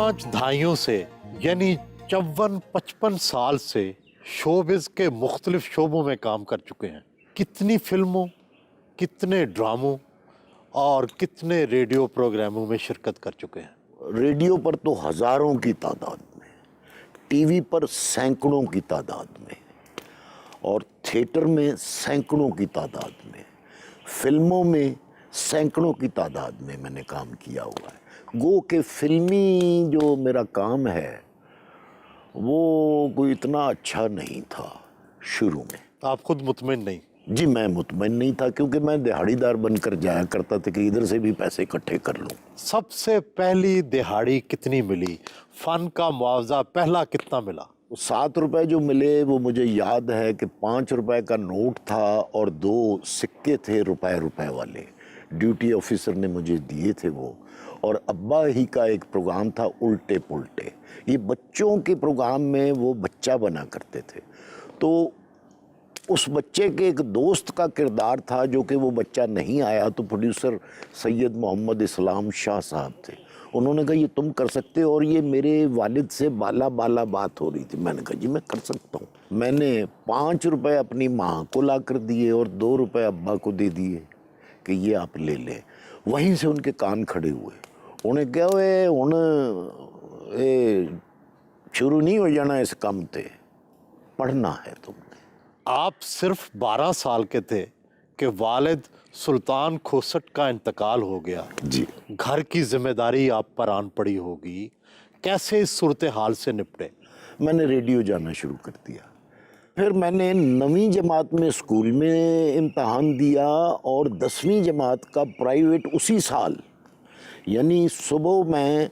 5 دہائیوں سے یعنی 54-55 سال سے شوبز کے مختلف شعبوں میں کام کر چکے ہیں. کتنی فلموں، کتنے ڈراموں اور کتنے ریڈیو پروگراموں میں شرکت کر چکے ہیں. ریڈیو پر تو ہزاروں کی تعداد میں، ٹی وی پر سینکڑوں کی تعداد میں، اور تھیٹر میں سینکڑوں کی تعداد میں، فلموں میں سینکڑوں کی تعداد میں نے کام کیا ہوا ہے. گو کہ فلمی جو میرا کام ہے وہ کوئی اتنا اچھا نہیں تھا شروع میں. آپ خود مطمئن نہیں؟ جی میں مطمئن نہیں تھا، کیونکہ میں دہاڑی دار بن کر جایا کرتا تھا کہ ادھر سے بھی پیسے اکٹھے کر لوں. سب سے پہلی دہاڑی کتنی ملی؟ فن کا معاوضہ پہلا کتنا ملا؟ 7 روپے جو ملے وہ مجھے یاد ہے کہ 5 روپے کا نوٹ تھا اور 2 سکے تھے روپے والے، ڈیوٹی آفیسر نے مجھے دیے تھے وہ. اور ابا ہی کا ایک پروگرام تھا الٹے پلٹے، یہ بچوں کے پروگرام میں وہ بچہ بنا کرتے تھے. تو اس بچے کے ایک دوست کا کردار تھا جو کہ وہ بچہ نہیں آیا، تو پروڈیوسر سید محمد اسلام شاہ صاحب تھے. انہوں نے کہا یہ تم کر سکتے ہو، اور یہ میرے والد سے بالا بات ہو رہی تھی. میں نے کہا جی میں کر سکتا ہوں. میں نے 5 روپے اپنی ماں کو لا کر دیے اور 2 روپے ابا کو دے دیے کہ یہ آپ لے لیں. وہیں سے ان کے کان کھڑے ہوئے. انہیں کہا ہوئے شروع نہیں ہو جانا اس کام تے، پڑھنا ہے تم نے. آپ صرف 12 سال کے تھے کہ والد سلطان کھوسٹ کا انتقال ہو گیا. جی گھر کی ذمہ داری آپ پر آن پڑی ہوگی. کیسے اس صورتحال سے نپٹے؟ میں نے ریڈیو جانا شروع کر دیا. پھر میں نے 9ویں جماعت میں اسکول میں امتحان دیا اور 10ویں جماعت کا پرائیویٹ اسی سال. یعنی صبح میں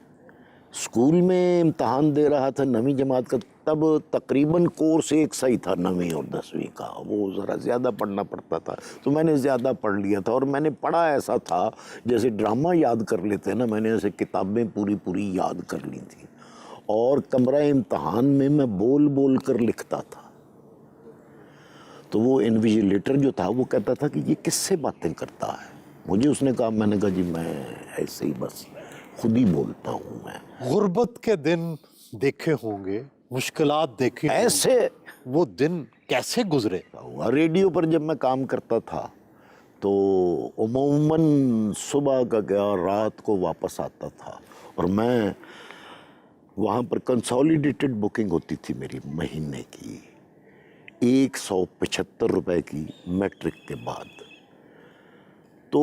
اسکول میں امتحان دے رہا تھا 9ویں جماعت کا، تب تقریباً کورس ایک سا ہی تھا 9ویں اور 10ویں کا، وہ ذرا زیادہ پڑھنا پڑتا تھا، تو میں نے زیادہ پڑھ لیا تھا. اور میں نے پڑھا ایسا تھا جیسے ڈرامہ یاد کر لیتے ہیں نا، میں نے ایسے کتابیں پوری یاد کر لی تھیں. اور کمرہ امتحان میں بول کر لکھتا تھا. تو وہ انویجیلیٹر جو تھا وہ کہتا تھا کہ یہ کس سے باتیں کرتا ہے. مجھے اس نے کہا، میں نے کہا جی میں ایسے ہی بس خود ہی بولتا ہوں. میں غربت کے دن دیکھے ہوں گے، مشکلات دیکھی ہوں گی. ایسے وہ دن کیسے گزرے؟ ریڈیو پر جب میں کام کرتا تھا تو عموماً صبح کا گیا رات کو واپس آتا تھا، اور میں وہاں پر کنسالیڈیٹڈ بکنگ ہوتی تھی میری مہینے کی 175 روپے کی میٹرک کے بعد. تو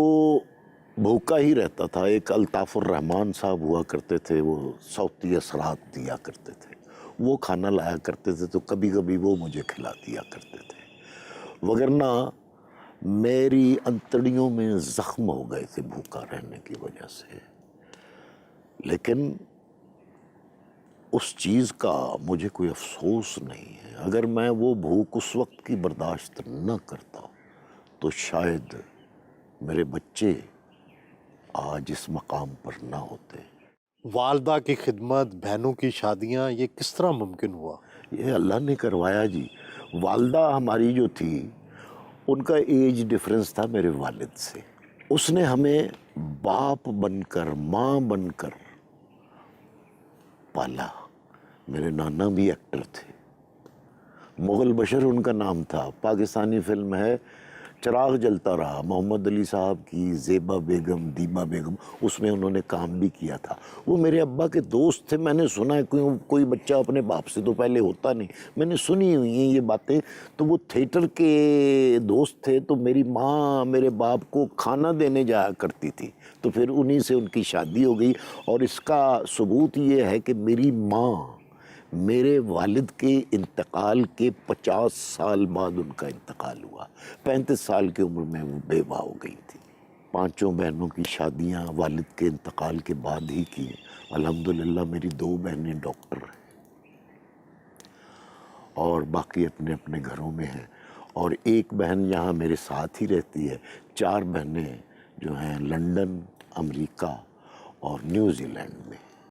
بھوکا ہی رہتا تھا. ایک الطاف الرحمان صاحب ہوا کرتے تھے، وہ صوتی اثرات دیا کرتے تھے، وہ کھانا لایا کرتے تھے، تو کبھی کبھی وہ مجھے کھلا دیا کرتے تھے. وگرنہ میری انتڑیوں میں زخم ہو گئے تھے بھوکا رہنے کی وجہ سے. لیکن اس چیز کا مجھے کوئی افسوس نہیں ہے. اگر میں وہ بھوک اس وقت کی برداشت نہ کرتا تو شاید میرے بچے آج اس مقام پر نہ ہوتے. والدہ کی خدمت، بہنوں کی شادیاں، یہ کس طرح ممکن ہوا؟ یہ اللہ نے کروایا جی. والدہ ہماری جو تھی ان کا ایج ڈفرنس تھا میرے والد سے. اس نے ہمیں باپ بن کر، ماں بن کر پالا. میرے نانا بھی ایکٹر تھے، مغل بشر ان کا نام تھا. پاکستانی فلم ہے چراغ جلتا رہا، محمد علی صاحب کی، زیبا بیگم، دیبا بیگم، اس میں انہوں نے کام بھی کیا تھا. وہ میرے ابا کے دوست تھے. میں نے سنا ہے کوئی بچہ اپنے باپ سے تو پہلے ہوتا نہیں، میں نے سنی ہوئی ہیں یہ باتیں. تو وہ تھیٹر کے دوست تھے، تو میری ماں میرے باپ کو کھانا دینے جایا کرتی تھی. تو پھر انہی سے ان کی شادی ہو گئی. اور اس کا ثبوت یہ ہے کہ میری ماں میرے والد کے انتقال کے 50 سال بعد ان کا انتقال ہوا. 35 سال کی عمر میں وہ بیوہ ہو گئی تھی. 5 بہنوں کی شادیاں والد کے انتقال کے بعد ہی کی. الحمدللہ میری 2 بہنیں ڈاکٹر ہیں اور باقی اپنے اپنے گھروں میں ہیں. اور ایک بہن یہاں میرے ساتھ ہی رہتی ہے. 4 بہنیں جو ہیں لنڈن، امریکہ اور نیوزی لینڈ میں.